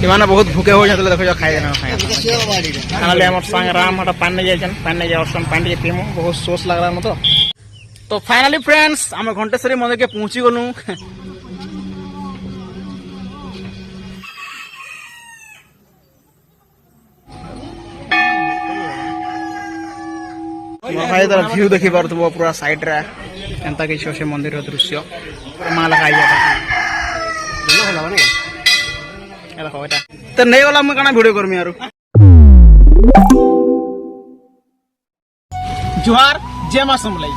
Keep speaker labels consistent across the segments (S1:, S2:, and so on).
S1: इमाने बहुत भूखे हो जाते देखो खाए ना खाए खाने हमर संग राम हटा पानी जाइछन पानी जाओ सम पानी पीमु बहुत सोच लग रहा मतो तो फाइनली फ्रेंड्स हम घंटेश्वरी मंदिर के पहुंची गनु भाई तर व्यू देखि पारथबो पूरा साइड रे एंता कि से मंदिर रो दृश्य मां लगाई जाता ए देखो एटा तो नहीं वाला मैं काना वीडियो करमी यार जुहार जय मां समलाई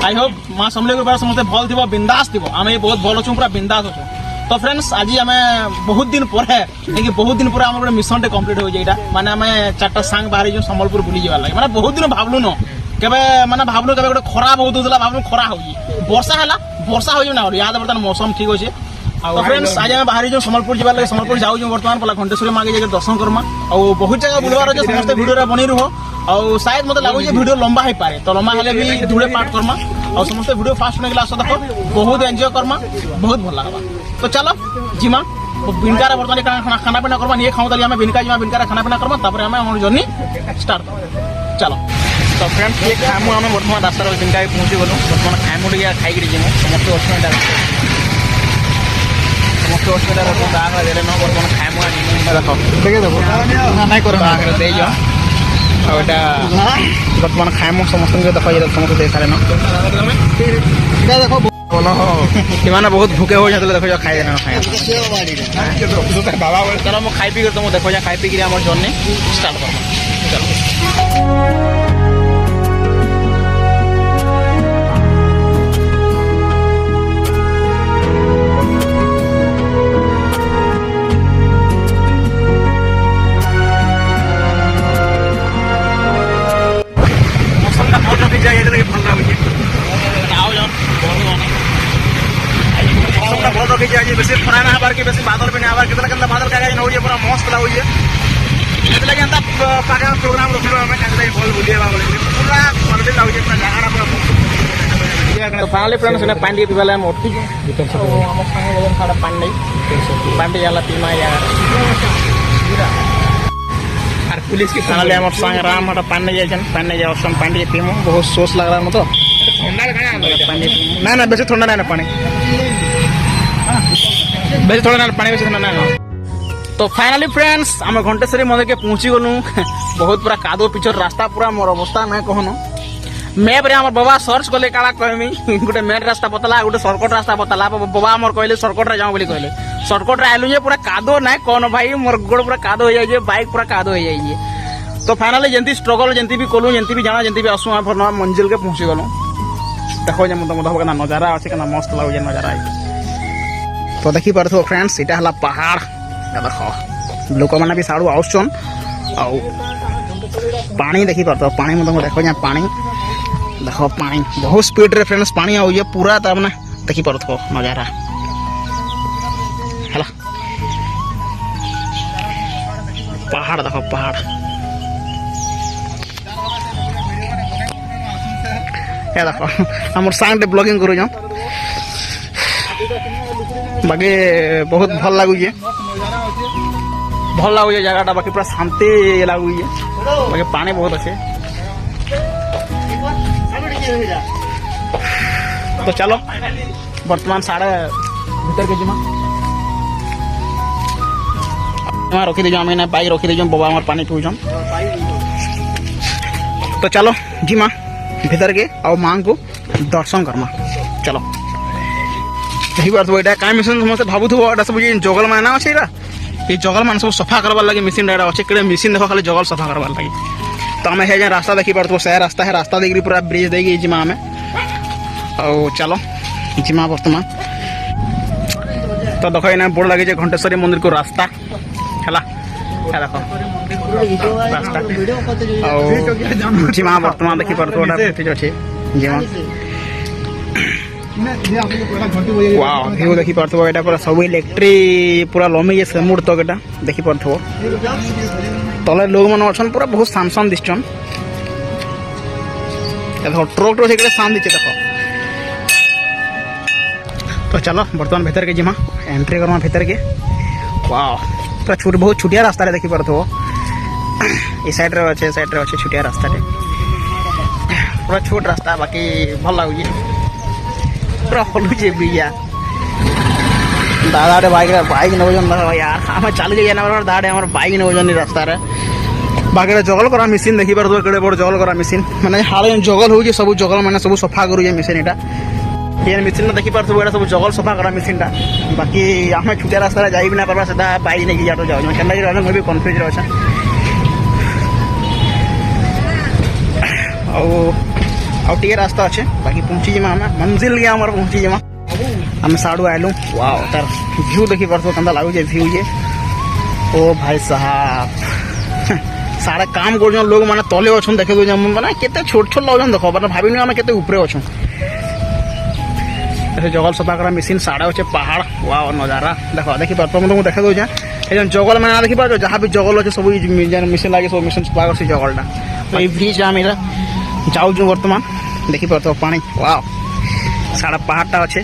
S1: आई होप मां समलाई के बारे समझते भल दिबो बिंदास दिबो आमे बहुत भल छु पूरा बिंदास छु तो फ्रेंड्स आज हमें बहुत दिन पर है लेकिन बहुत दिन पर हमर मिशन टे कंप्लीट हो जाइटा माने हमें चारटा सांग बाहर जो संबलपुर बुली जेवा लागे माने बहुत दिन भाबलु न केबे माने भाबलु केबे गोटे खरा बहुत होतला भाबलु खरा होई वर्षा हो ना याद बर्तन मौसम ठीक होचे तो फ्रेंड्स आज हम बाहर जो संबलपुर जीवा लगे संबलपुर जाऊ जो वर्तमान पला घंटेश्वरी मां के जाके दर्शन करमा और बहुत जगह बुलवार जे समस्त वीडियो रे बनी रहो और शायद मते लागो जे वीडियो लंबा है पारे तो लंबा हेले भी जुड़े पार्ट करमा और समस्त वीडियो फास्ट होने के लास्ट देखो बहुत एंजॉय करमा बहुत भल लागबा तो चलो जीमा बिनकार वर्तमान खाना पीना करमा नहीं खाऊ तली हमें बिनकार खाना पीना करमा तापर हमें हमर जर्नी स्टार्ट चलो तो फ्रेंड्स ये खामु हमें वर्तमान रास्ता रे बिनकार पहुंची गलो वर्तमान खामु टिया खाई गिरी जेमु समस्त ऑप्शन हॉस्पिटल दाग दे ना बर्तमान खाइमु देखो देखो नहीं कर दे जाओ और बर्तमान खाइमु समस्त देखो समस्त दे सारे ना देखो इमाने बहुत भूखे हो जाते देखो खाए ना खाए बाबा चलो मैं खाई पी कर तुम देखो खाई पी कर जर्नी स्टार्ट कर चलो बेसी खरा ना हबार के बेसी बादल भी ना हबार केतला केतला बादल कागा न होइए पूरा मस्त ला होइए एतला के अंता पागा प्रोग्राम रखलो हमें कागले बोल बुलिएबा बोले पूरा मनबे ला होइए पूरा जहारा पूरा तो फाइनली फ्रेंड्स ने पांडी के वाला हम उठी भीतर से हम संगे वजन सारा पांडी वाला पीमा यार और पुलिस के फाइनली हम संग राम हटा पांडी जाइछन पांडी जाओ सम पांडी पीमु बहुत सोच लग रहा मतो ठंडा खाना पानी ना बेसी ठंडा ना पानी बेसी थोड़ा ना पानी बेसी ठंडा ना तो फाइनली फ्रेंड्स हम घंटेश्वरी मंदिर के पहुंची गनु बहुत पूरा कादो पिचर रास्ता पूरा मोर अवस्था मैं कहनो मैप रे हमर बाबा सर्च करले काला कहमी गुटे मेन रास्ता बतला गुटे शॉर्टकट रास्ता बतला बाबा हमर कहले शॉर्टकट रे जाऊ बोली कहले शॉर्टकट रे आलु जे पूरा कादो ना कोन भाई मोर गोड़ पूरा कादो हो जाय जे बाइक पूरा कादो हो जाय जे तो फाइनली जंती स्ट्रगल जंती भी कोलु जंती भी जाना जंती भी आसु हम मंजिल के पहुंची गनु देखो जे मत होगा नजारा अच्छे का मस्त लागो जे नजारा तो देखी पारथो फ्रेंड्स इटा हला पहाड़ देखो लोक माने भी साडू आउछन आ पानी देखी पारथो पानी मत देखो जे पानी देखो पानी बहुत स्पीड रे फ्रेंड्स पानी आउ ये पूरा त माने देखी पारथो नजारा हला पहाड़ देखो पहाड़ ये देखो हमर संग ब्लॉगिंग करू जाओ बाकी बहुत भल लागू जगह बाकी पूरा शांति लागू बाकी पानी बहुत अच्छे तो चलो वर्तमान साढ़े भीतर के जिमा रखी दीजिए हमें बाइक रखी दीजिए बाबा हमारे पानी पीछन तो चलो जिमा भीतर के और मां को दर्शन करमा चलो यही बात एटा का मिशन समस्त भाबुथबो एटा सब जगल माना अछि एटा ये जगल मान सब सफा करबार लागि मशीन एटा अछि केडे मशीन देखो खाली जगल सफा करबार लागि तो हमें है रास्ता देखि पड़तो से रास्ता है रास्ता देखि पूरा ब्रिज देगी जिमा में और चलो जिमा वर्तमान तो देखो एना बोर्ड लगे जे घंटेश्वरी मंदिर को रास्ता हला देखो रास्ता और जिमा वर्तमान देखि पड़तो एटा ठीक अछि जिमा वाओ व्यू देखि पारथबो एटा पूरा सब इलेक्ट्रिक पूरा लमी जे सेमुड तक एटा देखि पारथबो तले लोग मन अछन पूरा बहुत शानशान दिसछन देखो ट्रक से शान दिचे देखो तो चलो बर्तमान भीतर के जिमा एंट्री करमा भीतर के वाओ पूरा छोट बहुत छुटिया रास्ता देखी पारथो ए साइड रे अच्छे साइड रे अच्छे छुटिया रास्ता पूरा छोट रास्ता बाकी भल लगुच पूरा हलुचे ब्रिजा दादा बाइक नौजन यार आम चल गई दादे बाइक नौजन रास्तार बाकी जगल करा मेसीन देखी पार केड़े बड़ जगल करा मेसीन मैंने हाल जगल हो सब जगल मैंने सब सफा करुचे मेसीन यहाँ ये मेसीन देखी पार सब जगल सफा करा मेसीन टा बाकी आम छुटिया रास्ता जाई ना पार्बा सीधा बाइक नहीं जाओ जाओ के भी कन्फ्यूज अच्छा आउे रास्ता अच्छे बाकी पहुँची जीमा आम मंजिल गया हमारे पहुँची जीमा आम साड़ू आलू वाओ तार व्यू देखी पार्थ क्या लगुचे व्यू ये ओ भाई साहब सारे काम कर लोग मैंने तले अच्छे देखे दे मैंने केते छोट छोट लगन देख मैंने भावी आम के ऊपर अच्छे जगल सफा करा मेसीन साड़े अच्छे पहाड़ वाओ नजारा देख देखी पार्थ मतलब देखे दूचे ये जगल मैंने देखी पार जहाँ भी जगल अच्छे सब मेसीन लगे सब मेसीन सफा कर जगलटा तो ये ब्रिज आम जाऊँ बर्तमान देखी पार्थ पानी वाओ साड़ा पहाड़टा अच्छे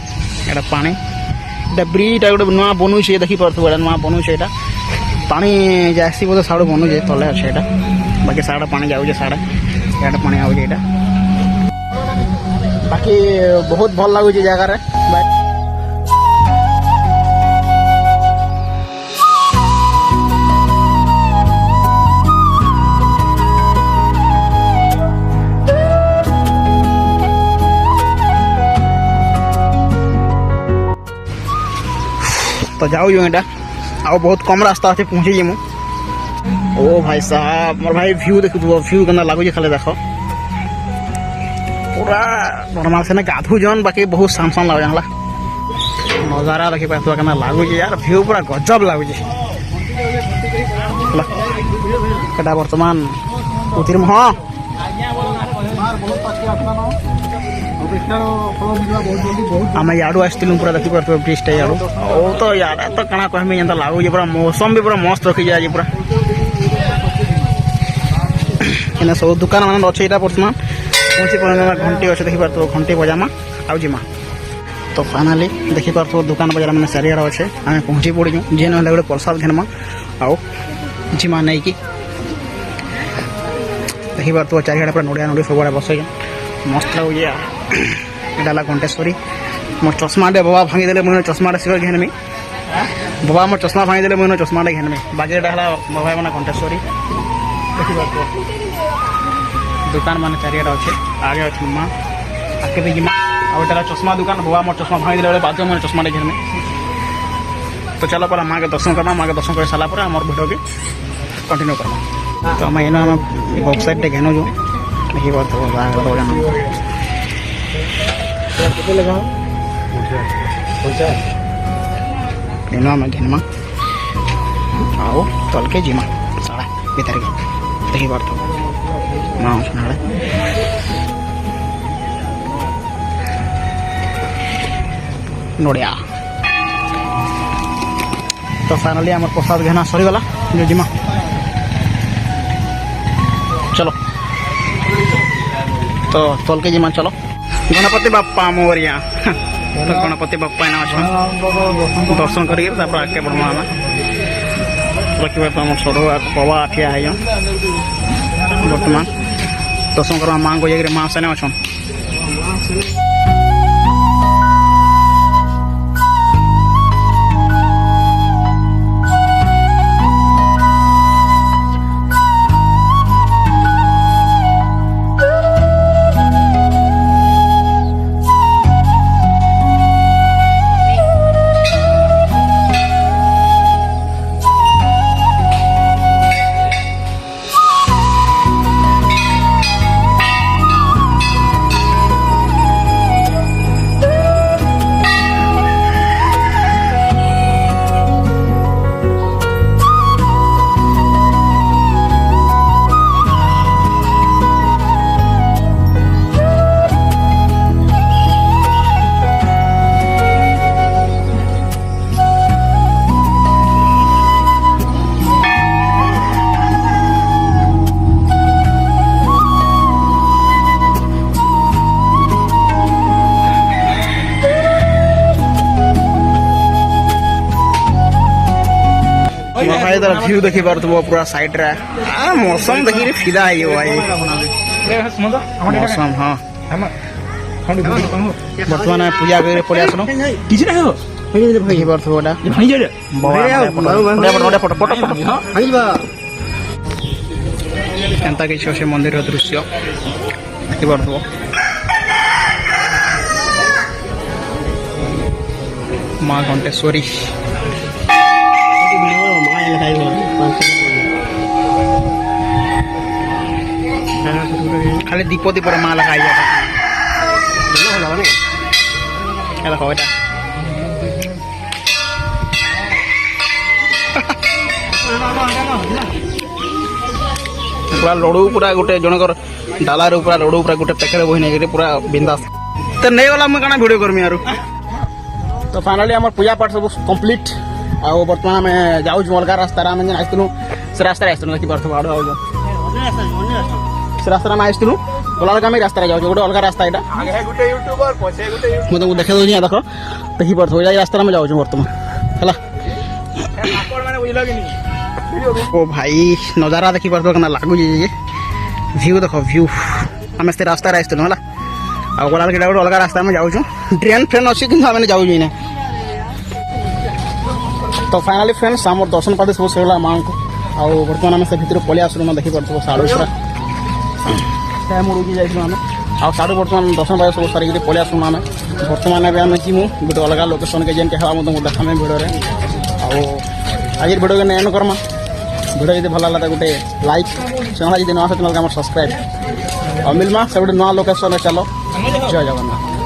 S1: এটা পানি এটা ব্রিজটা গোটে নূয়া বনুছে দেখি পারথিব এটা নূয়া বনুছে এটা পানি যাচ্ছি বোধ সাড়ে বনুছে তলে আছে এটা বাকি সাড়ে পানি যাচ্ছে সাড়ে এটা পানি আউছে এটা বাকি বহুত ভাল লাগুছে জায়গারে तो जाऊ जो यहाँ आ बहुत कम रास्ता अच्छे पहुँची जी ओ भाई साहब मोर भाई व्यू देखु व्यू के लगुच खाली देख पूरा नॉर्मल से गाधु जन बाकी बहुत शान शान लगे नजारा देखी पास लगुच यार व्यू पूरा गजब लगुच बर्तमान उतरम हाँ आम याडू आसलु पूरा देखी पार ब्रिजटा याडू ओ तो यार तो कଣା कहमी एंता लागुचे पूरा मौसम भी पूरा मस्त रखी जाए पूरा एने सब दुकान मान अच्छे यहाँ बर्तमान पहुँची पर घंटी अच्छे देखी पार घंटी बजामा आउ जिमा तो फाइनाली देखी पार दुकान बजार मैंने चारिआड़ अच्छे आम पहुँची पड़ू जी ना गोटे प्रसाद घेनमा आउ जिमा नहीं कि देखी पार चारिआड़ पूरा नड़िया नड़ी सब बस मस्त लगुचे यार इटा घंटेश्वरी मोर चश्मा दे बाबा भांगी देले मुझे चश्मा सिर घेनमी बाबा मोर चश्मा भांगी देले मुझे चश्मा घेनमी बाकी है बाबा मैंने घंटेश्वरी दुकान मान चारिआड़ अच्छे आगे अच्छे माँ आगे भी जिमा आटा चश्मा दुकान बाबा मोर चश्मा भांगी देले बाद मैंने चश्मा घेनमी तो चलो पहले माँ के दर्शन करना माँ के दर्शन कर सारा पर आम भिडियो के कंटिन्यू करना तो आम एन आम वेबसाइट घेनु जो देखी पार घेनमा आओ तल के जिमा साड़ा भीतर के देखी पार नड़िया तो फाइनाली आम प्रसाद घेना सरीगला जिमा चलो तो तल के जिमा चलो गणपति बाप्पा मोरिया तो गणपति बाप्पा एना अच्छा दर्शन करके आगे बढ़मा रखी तो आम सर बाबा ठिया है बर्तमान दर्शन करवा माँ को जाकर माँ सेने अच्छा ভিউ দেখি পারুথব পুরা সাইড রে মৌসম দেখি ফিদা হয়ে ভাই মৌসম হ্যাঁ বর্তমানে পূজা করে পড়ে আসলো
S2: কিছু না
S1: দেখি পারুথব এটা এন্তা কিছু আছে মন্দিরের দৃশ্য দেখি পারুথব মা ঘণ্টেশ্বরী খালি দীপ দীপরে মা লেখা যাবে দেখো এটা পুরা লড়ু পুরা গোটে জনকর ডালার পুরা লড়ু পুরা গোটে প্যাকেট বহি নেই পুরা বিন্দাস তো নেই গলা মুই কাଣା ভিডিও করমি আর তো ফাইনালি আমার পূজা পাঠ সব কমপ্লিট ଆଉ ବର୍ତ୍ତମାନ ଆମେ ଯାଉଛୁ ଅଲଗା ରାସ୍ତାରେ ଆମେ ଯେନ୍ ଆସିଥିଲୁ ସେ ରାସ୍ତାରେ ଆସିଥିଲୁ ଦେଖିପାରୁଥିବ ଆଡ଼ୁ ଆଉଛୁ ସେ ରାସ୍ତାରେ ଆମେ ଆସିଥିଲୁ ଗଲାବେଳକୁ ଆମେ ରାସ୍ତାରେ ଯାଉଛୁ ଗୋଟେ ଅଲଗା ରାସ୍ତା ଏଇଟା ମୁଁ ତମକୁ ଦେଖେଇ ଦେଉଛି ଦେଖ ଦେଖିପାରୁଥିବ ଏଇ ରାସ୍ତାରେ ଆମେ ଯାଉଛୁ ବର୍ତ୍ତମାନ ହେଲା ଓ ଭାଇ ନଜାରା ଦେଖିପାରୁଥିବ କେନା ଲାଗୁଛି ଯେ ଭିଉ ଦେଖ ଭିଉ ଆମେ ସେ ରାସ୍ତାରେ ଆସିଥିଲୁ ହେଲା ଆଉ ଗଲାବେଳକୁ ଏଇଟା ଗୋଟେ ଅଲଗା ରାସ୍ତା ଆମେ ଯାଉଛୁ ଡ୍ରେନ୍ ଫ୍ରେନ୍ ଅଛି କିନ୍ତୁ ଆମେ ଯାଉଛୁ ଏଇନା तो फाइनाली फ्रेंड्स आम दर्शन पाती सब सर माँ को बर्तमान आम से भितर पलि आसलु ना देखी पार्थ साड़ू पूरा टाइम उड़ूकी जाइलु आम आ साड़ू बर्तमान दर्शन पाती सब सारिक पलि आसलु आम बर्तमान आम जीमु गोटे अलग लोकेशन के जेन क्या तुमको देखामे भिडियो आज भिडियो के एंड करमा भिडियो जी भल लगा गोटे लाइक चैनल जी नुआ चैनल सब्सक्राइब और मिलमा से गोटे नुआ लोकेशन चलो जय जगन्नाथ।